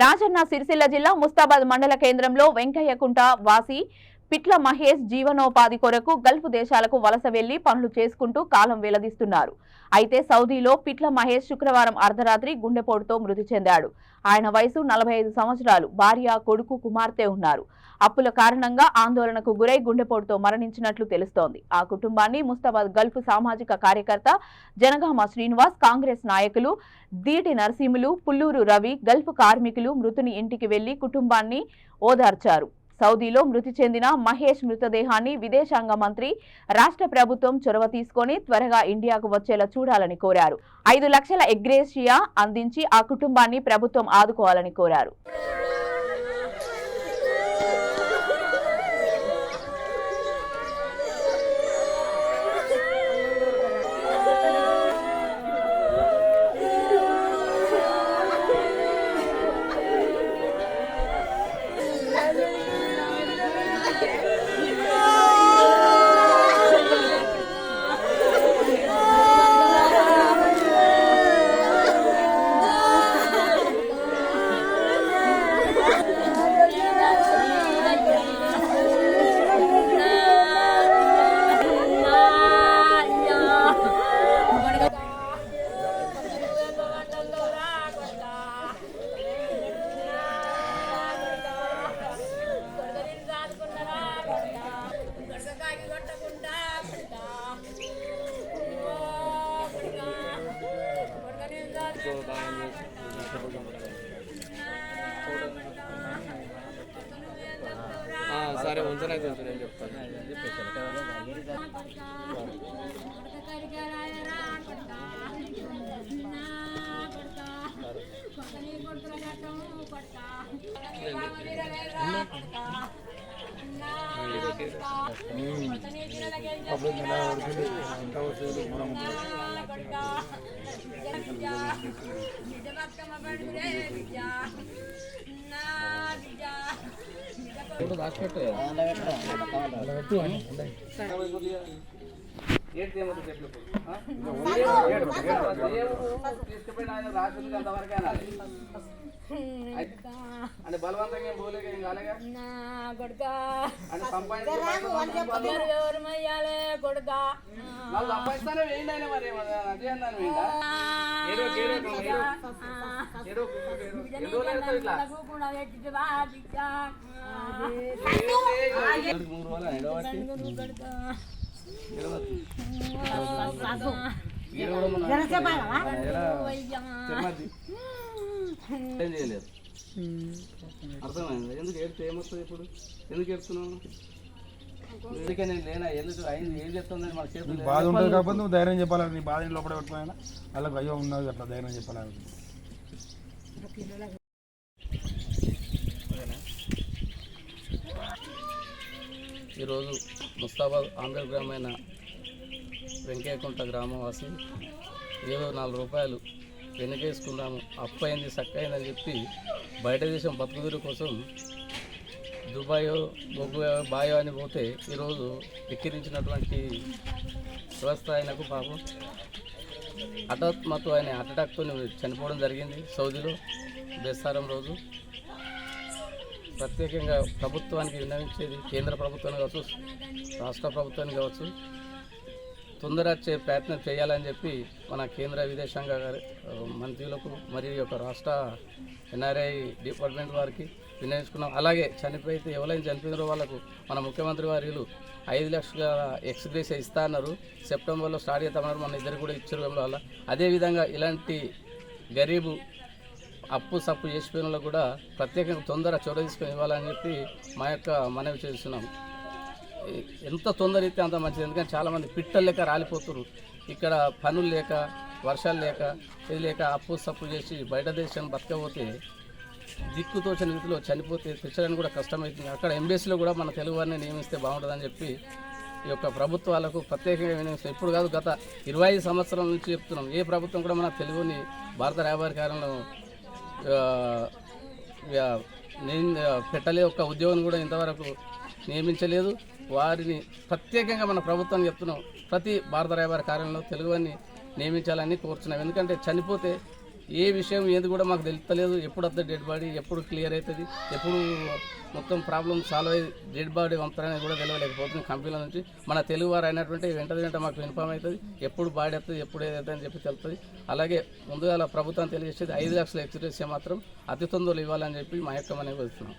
రాజన్న సిరిసిల్ల జిల్లా ముస్తాబాద్ మండల కేంద్రంలో వెంకయ్యకుంట వాసి పిట్ల మహేష్ జీవనోపాధి కొరకు గల్ఫ్ దేశాలకు వలస వెళ్లి పనులు చేసుకుంటూ కాలం వెళ్లదీస్తున్నారు. అయితే సౌదీలో పిట్ల మహేష్ శుక్రవారం అర్ధరాత్రి గుండెపోటుతో మృతి చెందాడు. ఆయన వయసు 45 సంవత్సరాలు. భార్య, కొడుకు, కుమార్తె ఉన్నారు. అప్పుల కారణంగా ఆందోళనకు గురై గుండెపోటుతో మరణించినట్లు తెలుస్తోంది. ఆ కుటుంబాన్ని ముస్తాబాద్ గల్ఫ్ సామాజిక కార్యకర్త జనగామ శ్రీనివాస్, కాంగ్రెస్ నాయకులు దీటి నరసింహులు, పుల్లూరు రవి, గల్ఫ్ కార్మికులు మృతుని ఇంటికి వెళ్లి కుటుంబాన్ని ఓదార్చారు. సౌదీలో మృతి చెందిన మహేష్ మృతదేహాన్ని విదేశాంగ మంత్రి రాష్ట్ర ప్రభుత్వం చొరవ తీసుకొని త్వరగా ఇండియాకు వచ్చేలా చూడాలని కోరారు. 5 లక్షల ఎగ్రేషియా అందించి ఆ కుటుంబాన్ని ప్రభుత్వం ఆదుకోవాలని కోరారు. సరే ఉంచనైతే నేను చెప్తాను. అంటే బలవంతంగా ఏం పోలేక ఏం కాలేగా అంటే సంపాదిస్తానే వేయండి ఆయన మరి అదే అన్నాను వేయండి ఏం చేయలేదు. అర్థమైంది. ఎందుకు ఏడుపు ఏమొస్తుంది ఇప్పుడు? ఎందుకు ఏడుస్తున్నావు? ఎందుకే నేను లేనా? ఎందుకు అయింది? ఏం చెప్తుందని మన చేతులు బాధ ఉంటుంది కాకపోతే నువ్వు ధైర్యం చెప్పాలి. నీ బాధని లోపల పెట్టుకున్నా వాళ్ళకి అయ్యో ఉన్నది అట్లా ధైర్యం చెప్పాలి. ఈరోజు ముస్తాబాద్ ఆంధ్ర గ్రామైన వెంకయ్యకుంట గ్రామవాసి ఏదో 4 రూపాయలు వెనకేసుకున్నాము, అప్పు అయింది, సక్కయిందని చెప్పి బయట దేశం బతుకుదురు కోసం దుబాయో బాయో అని పోతే ఈరోజు ఎక్కిరించినటువంటి వ్యవస్థ ఆయనకు పాపం హఠాత్మతు ఆయన హార్ట్ అటాక్తో చనిపోవడం జరిగింది సౌదీలో బేస్తారం రోజు. ప్రత్యేకంగా ప్రభుత్వానికి విన్నవించేది కేంద్ర ప్రభుత్వాన్ని కావచ్చు, రాష్ట్ర ప్రభుత్వాన్ని కావచ్చు, తొందరగా ప్రయత్నం చేయాలని చెప్పి మన కేంద్ర విదేశాంగ మంత్రులకు మరియు యొక్క రాష్ట్ర ఎన్ఆర్ఐ డిపార్ట్మెంట్ వారికి విన్నవించుకున్నాం. అలాగే చనిపోయితే ఎవరైనా చనిపోయినారో వాళ్ళకు మన ముఖ్యమంత్రి వారిలు 5 లక్షల ఎక్స్గ్రేషియా ఇస్తా అన్నారు. సెప్టెంబర్లో స్టార్ట్ చేస్తామన్నారు. మన ఇద్దరు కూడా ఇచ్చారు వల్ల. అదేవిధంగా ఇలాంటి గరీబు అప్పు సప్పు చేసిపోయిన వాళ్ళకు కూడా ప్రత్యేకంగా తొందర చొరవ తీసుకొని ఇవ్వాలని చెప్పి మా యొక్క మనవి చేస్తున్నాం. ఎంత తొందర ఇస్తే అంత మంచిది. ఎందుకంటే చాలామంది పిట్టలు లేక రాలిపోతున్నారు. ఇక్కడ పనులు లేక, వర్షాలు లేక, ఇది లేక అప్పు సప్పు చేసి బయట దేశం బతకపోతే దిక్కుతోచిన రీతిలో చనిపోతే తెచ్చడానికి కూడా కష్టమవుతుంది. అక్కడ ఎంబీసీలో కూడా మన తెలుగు వారిని నియమిస్తే బాగుంటుందని చెప్పి ఈ యొక్క ప్రభుత్వాలకు ప్రత్యేకంగా వినియోగిస్తాం. ఇప్పుడు కాదు, గత 25 సంవత్సరాల నుంచి చెప్తున్నాం. ఏ ప్రభుత్వం కూడా మన తెలుగుని భారత రాయబారి కార్యంలో పెట్టలే. ఒక్క ఉద్యోగం కూడా ఇంతవరకు నియమించలేదు. వారిని ప్రత్యేకంగా మన ప్రభుత్వాన్ని చెప్తున్నాం, ప్రతి భారత రాయబారి కార్యాలయంలో తెలుగుని నియమించాలని కోరుతున్నాం. ఎందుకంటే చనిపోతే ఏ విషయం ఏది కూడా మాకు తెలుస్తలేదు. ఎప్పుడు వస్తుంది డెడ్ బాడీ, ఎప్పుడు క్లియర్ అవుతుంది, ఎప్పుడు మొత్తం ప్రాబ్లం సాల్వ్ అయ్యి డెడ్ బాడీ పంపుతారనేది కూడా తెలియలేకపోతుంది. కంపెనీల నుంచి మన తెలుగు వారు అయినటువంటి వెంట మాకు ఇన్ఫామ్ అవుతుంది, ఎప్పుడు బాడీ వస్తుంది, ఎప్పుడు ఏదైతే అని చెప్పి తెలుస్తుంది. అలాగే ముందుగా ప్రభుత్వం తెలియజేసేది 5 లక్షల ఎక్స్‌గ్రేషియా మాత్రం అతి తొందరలో ఇవ్వాలని చెప్పి మా యొక్క మనవి వస్తున్నాం.